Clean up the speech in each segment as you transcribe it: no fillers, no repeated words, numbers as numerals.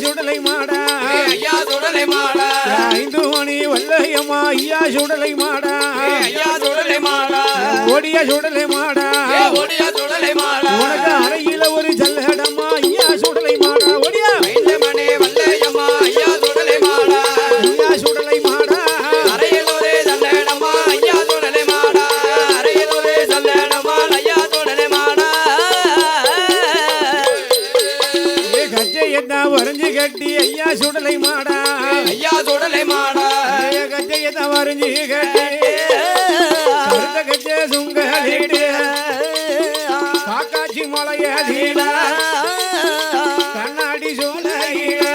சுடலை மாடா ஐயா சுடலை மாடா 5 மணி வல்லையம்மா ஐயா சுடலை மாடா ஐயா சுடலை மாடா ஓடியா சுடலை மாடா ஓடியா சுடலை மாடா உனக்கு அறையில ஒரு ஜல்லடம்மா ஐயா சுடலை மாடா ஓடியா 5 மணி வல்லையம்மா ஐயா சுடலை மாடா ஐயா சுடலை மாடா அறையில் ஒரு ஜல்லடம்மா ஐயா சுடலை மாடா அறையில் ஒரு ஜல்லடம்மா ஐயா சுடலை மாடா கச்சையத்தான் வரைஞ்சு கட்டி ஐயா சுடலை மாடா ஐயா சுடலை மாடா கச்சையத்தான் வரைஞ்சு கட்டி கருத்த கச்சை சுங்கலிட்டு காக்காட்சி மலையதீல கண்ணாடி சோலையில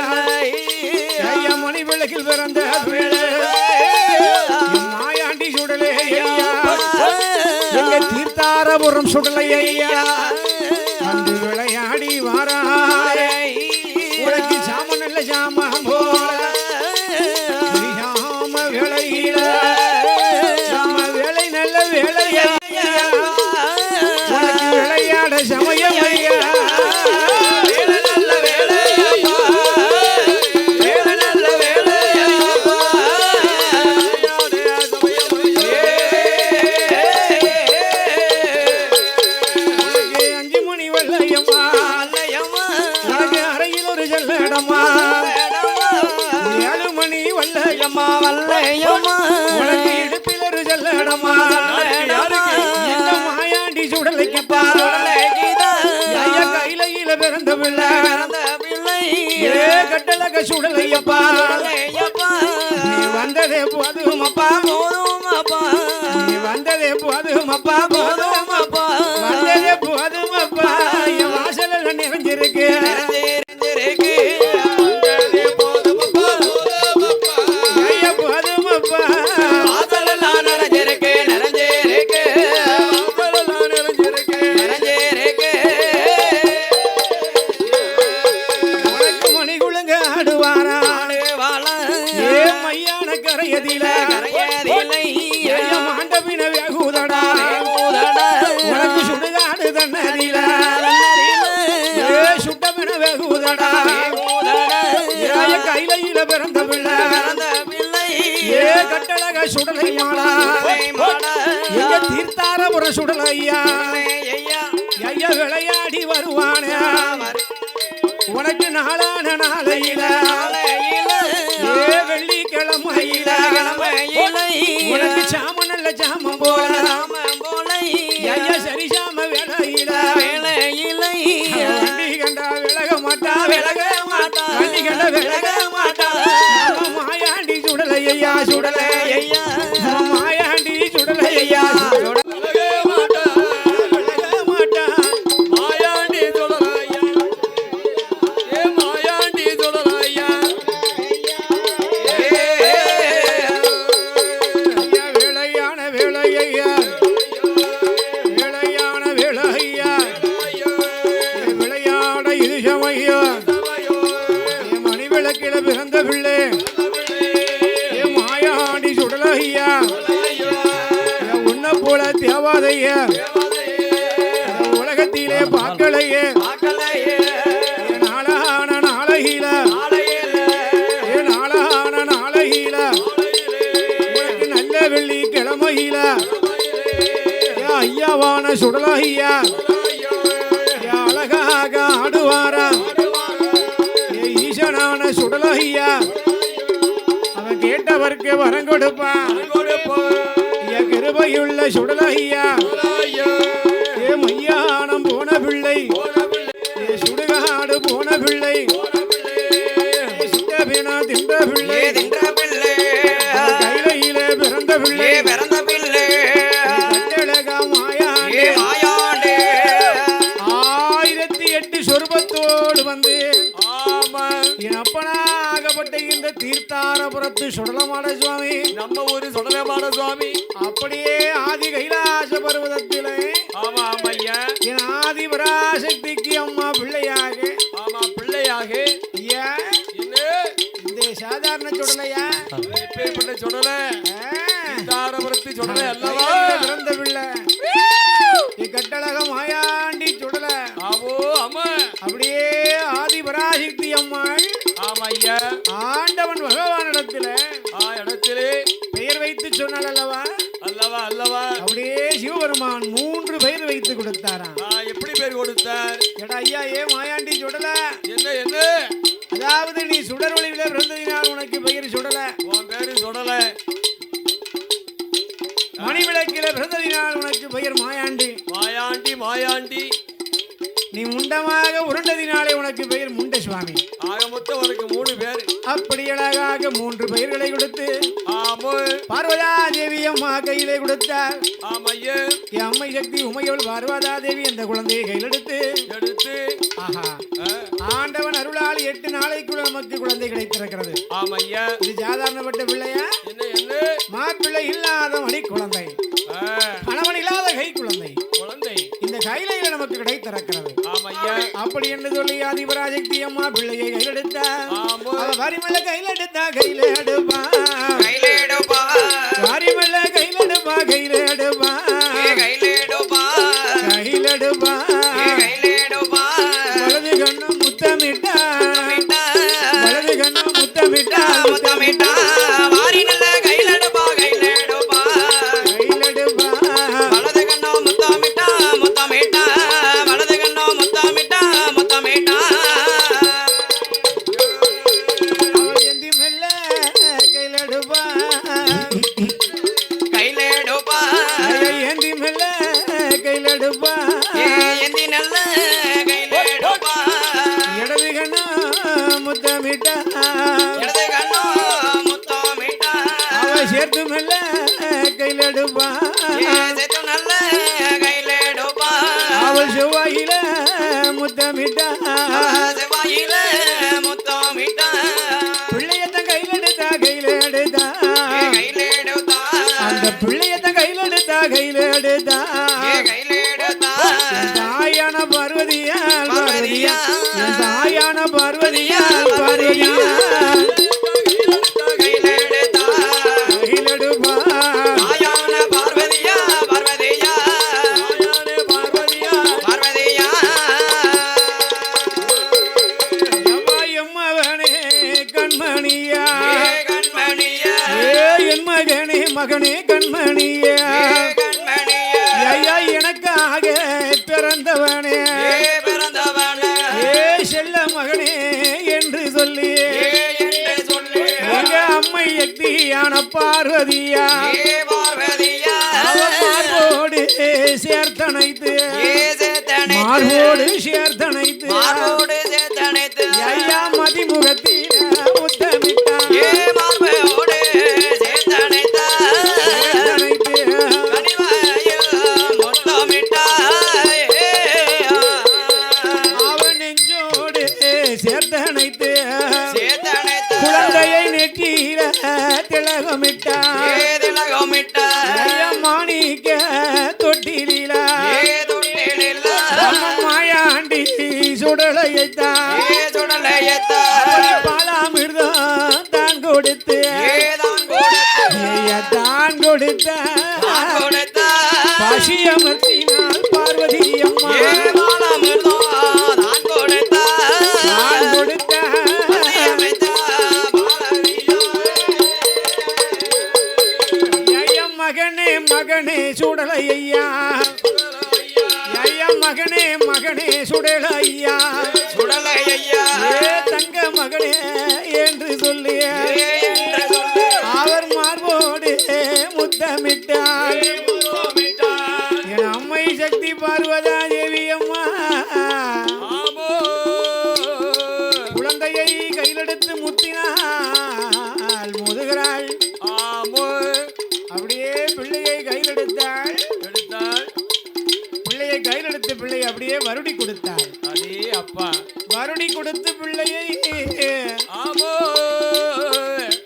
ஐயா மணி விளக்கில் பிறந்த பிள்ளை மாயாண்டி சுடலை ஐயா எங்க தீர்த்தாரபுரம் சுடலை ஐயா வந்து விளையாடி வாராய் உனக்கு சாம நல்ல சாம போல சாம வேளையில சாம வேலை நல்ல வேலையா உனக்கு விளையாட சமயம் ஐயா வேலை நல்ல வேலையப்பா வேலை நல்ல வேலையப்பா உனக்கு 5 மணி வெள்ளையம்மா உனக்கு அறையில் ஒரு ஜல்லடம்மா 7 மணி வல்லையம்மா வல்லையம்மா உனக்கு இடுப்பில் ஒரு ஜல்லடம்மா இந்த மாயாண்டி சுடலைக்குப்பா ஐயா கையில பிறந்த பிள்ளை ஏ கட்டழக சுடலையப்பா நீ வந்ததே போதுமப்பா நீ வந்ததே போதுமப்பா வந்ததே போதுமப்பா என் வாசல்ல நிறைஞ்சிருக்கு ஐயா போதுமப்பா உனக்கு மணி குழுங்க ஆடுவாரா ஏ மையான கரையதில ஐயா மாண்டபின வேகுதடா உனக்கு சுடுகாடு தன்னதில ஏ சுட்டபின வேகுதடா ஏ கையில பிறந்த பிள்ளை ஏ கட்டழக சுடலை மாடா எங்க தீர்த்தாரபுரம் சுடலை ஐயா ஐயா விளையாடி வருவான உனக்கு நாளான நாளையில ஏ வெள்ளிக்கிழமையில உனக்கு சாம நல்ல சாம போல ஐயா சரி சாம வேளையில வண்டி கண்டா விலக மாட்டா வண்டி கண்டா விலக மாட்டா மாயாண்டி சுடலை ஐயா சுடலை ஐயா மாயாண்டி சுடலை ஐயா விலக மாட்டா மாயாண்டி சுடலையா ஏ மாயாண்டி சுடலையா ஐயா வேளையான வேளையா வேளையான வேளையா விளையாட இது சமையா என் மணி விளக்கில பிறந்த பிள்ளை என் மாயாண்டி சுடலையா உன்ன போல தேவாதையா உலகத்திலே பார்க்கலையே நாளான நாளையில நாளான நாளையில உனக்கு நல்ல வெள்ளி கிழமையில ஐயாவான சுடலையா அழகாக ஆடுவாரா ஈசனான சுடலையா அவன் கேட்டவர்க்கு வரம் கொடுப்பான் கிருபையுள்ள சுடலையா ஏ மையானம் போன பிள்ளை ஏ சுடுகாடு போன பிள்ளை சுட்டபினா தின்ற பிள்ளை கையிலே பிறந்த பிள்ளை கட்டழக மாயாண்டே 1008 சொருபத்தோடு வந்து என் அப்பனாகப்பட்ட இந்த தீர்த்தாரபுரத்து சுடலமாட சுவாமி நம்ம ஒரு சுடலமான சுவாமி அப்படியே ஆதி கைலாச பர்வதத்திலே ஆமா ஐயா என் ஆதி பராசக்திக்கு அம்மா பிள்ளையாக பிள்ளையாக ஐயா இந்த சாதாரண சுடலையா எப்பேற்பட்ட சுடல தாரபுரத்து சுடலை அல்லவா பிறந்த பிள்ளை கட்டழக மாயாண்டி சுடல ஆவோ அம்மா அப்படியே ஆதி பராசக்தி அம்மாள் ஆமையா ஆண்டவன் பகவானிடத்துல இடத்திலே பெயர் வைத்து சொன்னால் அல்லவா அல்லவா அல்லவா அப்படியே சிவபெருமான் 3 பெயர் வைத்து கொடுத்தாராம். எப்படி பேர் கொடுத்தார்? எடா ஐயா ஏ மாயாண்டி சுடல என்ன என்ன? அதாவது நீ சுடர் ஒளியில பிறந்ததினால் உனக்கு பெயர் சுடல, உன் பேரு சுடல. மணிவிளக்கில பிறந்ததினால் உனக்கு பெயர் மாயாண்டி. மாயாண்டி மாயாண்டி. நீ முண்டமாக உருண்டதினாலே உனக்கு பெயர் முண்ட சுவாமி. ஆக மொத்தம் உனக்கு 3 பேர். அப்படி அழகாக 3 பெயர்களை கொடுத்து ஆமோ பார்வதா தேவி அம்மா கையிலே கொடுத்தார். ஆமையா என் அம்மை சக்தி உமையவள் பார்வதா தேவி அந்த குழந்தையை கையில் எடுத்து ஆஹா ஆண்டவன் அருளால் 8 நாளைக்குள்ள நமக்கு குழந்தை கிடைத்திருக்கிறது. ஆமையா இது சாதாரணப்பட்ட பிள்ளையா? என்ன என்ன? மாப்பிள்ளை இல்லாத மணி குழந்தை, கணவன் இல்லாத கை குழந்தை. குழந்ை இந்த கையில நமக்கு கிடைத்திருக்கிறது. ஆமையா அப்படி என்று சொல்லி ஆதிபராசக்தி அம்மா பிள்ளையை கையில் எடுத்தா. வரிமல்ல கையில் எடுத்தா கையில எடுப்பா வரிமல்ல கையில் எடுப்பா கையில எடுப்பா கையில் எடுப்பா வலது கண்ணு முத்தமிட்டா வலது கண்ணு முத்தமிட்டா முத்தமிட்டா வாரி நல்ல கையிலடுப்பா கையிலடுப்பா கையில் எடுப்பா வலது கண்ணோ முத்தமிட்டா முத்தமிட்டா வலது கண்ணோ முத்தமிட்டா முத்தமிட்டா ஏந்தி மெல்ல கையில் எடுப்பா கையிலடுப்பா ஏந்தி மெல்ல கையில் எடுப்பா ஏந்தி நல்ல கையிலடுப்பா இடது கண்ணு முத்தமிட்டா இடது கண்ணோ முத்தமிட்டா அவ சேர்த்து மெல்ல கையில் எடுப்பா சேத்து நல்ல கையிலடுப்பா அவள் செவ்வாயில முத்தமிட்டா செவ்வாயில முத்தமிட்டா பிள்ளையத்தான் கையில் எடுத்தா கையில் எடுத்தா கையிலடுத்தா அந்த பிள்ளையத்தான் கையில் எடுத்தா கையில் எடுத்தா கையிலடுத்தா தாயான பார்வதியால் பார்வதியா தாயான பார்வதியால் பார்வதியா கையிலடுத்தா கையில் எடுப்பா ஆயான பார்வதியா பார்வதியா பார்வதியா பார்வதியா அம்மா எம்மவனே கண்மணியா கண்மணியா என் மகனே மகனே கண்மணியா கண்மணியா ஐயா எனக்காக பிறந்தவனே பிறந்தவன செல்ல மகனே என்று சொல்லி என்று சொல்லு எங்க அம்மை சக்தியான பார்வதியா பார்வதியா மார்போடு சேர்த்தனைத்து சேத்தனை மார்போடு சேர்த்தனைத்து மார்போடு சேத்தனைத்து ஐயா மதிமுகத்தில முத்தமிட்டா மார்போடு சேத்தனைத்தா சேர்த்தனைத்து கனிவாயில் முத்தமிட்டா அவன் நெஞ்சோடு சேர்த்தனைத்து சேத்தனைத்து குழந்தையை நெற்றியில திலகமிட்டா திலகமிட்டா ஐயா மாணிக்க தொட்டிலா தொட்டிலில்லா மாயாண்டி சுடலையத்தா சுடலையத்தா பாலாமிர்தம் தான் கொடுத்து ஏதான் கொடுத்து ஐயா தான் கொடுத்த கொடுத்தா பசியமர்த்தினால் பார்வதி அம்மா ஏமாளமிருந்தோ தான் கொடுத்தா தான் கொடுத்த அமைத்தா பாலவியா ஐயா மகனே மகனே சுடலையா ஐயா மகனே மகனே சுடலையா சுடலையா தங்க மகனே என்று சொல்லி என்று சொல்லு அவர் மார்போடு முத்தமிட்டார். என் அம்மை சக்தி பார்வதா தேவி அம்மா ஆமோ குழந்தையை கையிலெடுத்து முத்தினாள் முதுகிறாள். ஆமோ அப்படியே பிள்ளையை கையிலெடுத்தாள். எடுத்தாள் பிள்ளையை கையிலெடுத்து பிள்ளையை அப்படியே வருடி கொடுத்தாள். அதே அப்பா வருடி கொடுத்து பிள்ளையை ஆமோ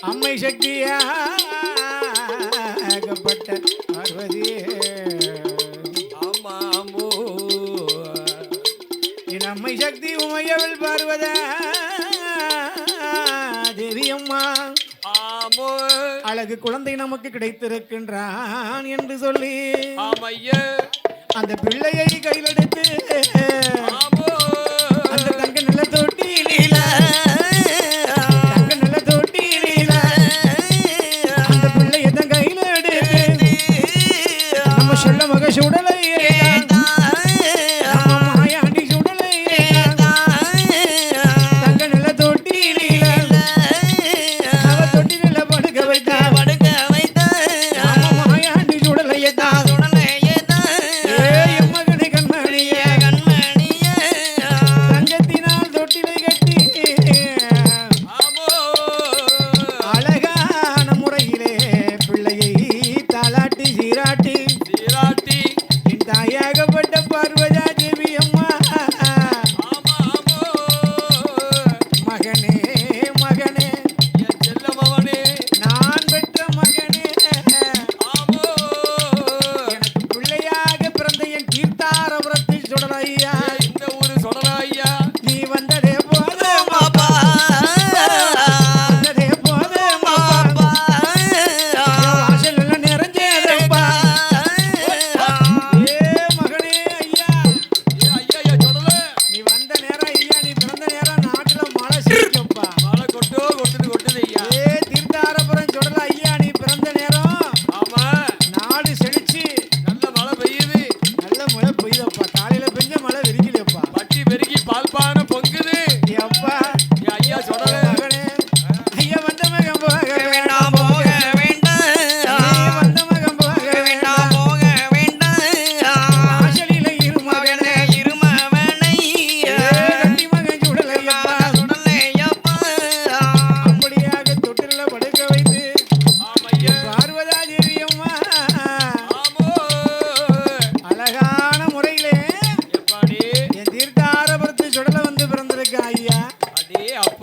அம்மை சக்தியாகப்பட்ட பார்வதியே ஆமா ஆமோ என் அம்மை சக்தி உமையவள் பார்வதா தேவி அம்மா ஆமோ அழகு குழந்தை நமக்கு கிடைத்திருக்கின்றான் என்று சொல்லி ஆமையா அந்த பிள்ளையை கையிலெடுத்து ஆமோ அந்த தங்க நில தொட்டியில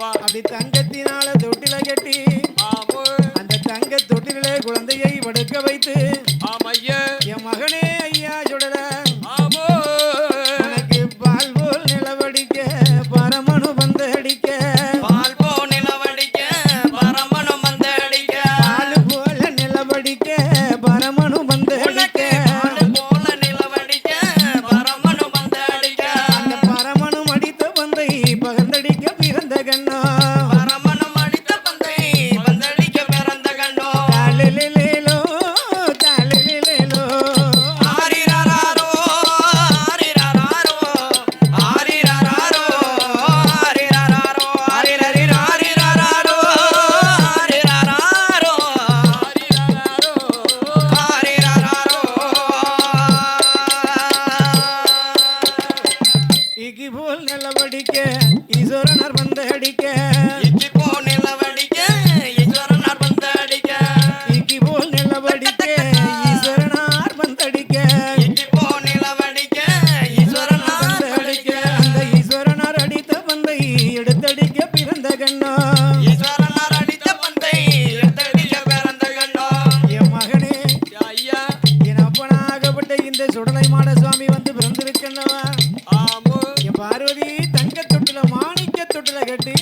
ஆமா அப்படி தங்கத்தினால தொட்டில கட்டி ஆமோ அந்த தங்க தொட்டிலே குழந்தையை படுக்க வைத்து ஆமையா என் மகனே ஐயா சுடல ஆமோ உனக்கு பால் போல் நிலவடிக்க பரமனு வந்து அடிக்க பால் போ நிலவடிக்க பரமனும் வந்து அடிக்க பால் போல நிலவடிக்க பரமனு வந்து அடிக்க பால் போல நிலவடிக்க பரமனும் வந்து அடிக்க அந்த பரமனும் அடித்த பந்தை பகந்தடிக்க பிறந்த கண்ணா பரமனும் அடித்த பந்தை பந்தடிக்க பிறந்த கண்டோ தாலிலேலோ தாலிலேலோ ஆரிராரோ ஆரிராரோ ஆரிராரோ ஆரிராரோ ஆரிரரிரோ ஆரிராரோ ஆரிராரோ ஆரிராரோ இகி போல் நிலவடிக்க ஈஸ்வரனர் வந்து அடிக்க இச்சி போ நிலவடிக்க ஈஸ்வரனார் வந்து அடிக்க இகி போல் நிலவடிக்க ஈஸ்வரனார் வந்து அடிக்க இச்சி போ நிலவடிக்க ஈஸ்வரனார் வந்து அடிக்க அந்த ஈஸ்வரனார் அடித்த பந்தை எடுத்தடிக்க பிறந்த கண்ணா ஈஸ்வரனார் அடித்த பந்தை எடுத்தடிக்க பிறந்த கண்டோ என் மகனே ஐயா என் அப்பனாகப்பட்ட இந்த சுடலை மாட சுவாமி வந்து பிறந்திருக்கின்றவா ஆமோ என் பார்வதி தங்க தொட்டில மாணிக்க தொட்டில கட்டி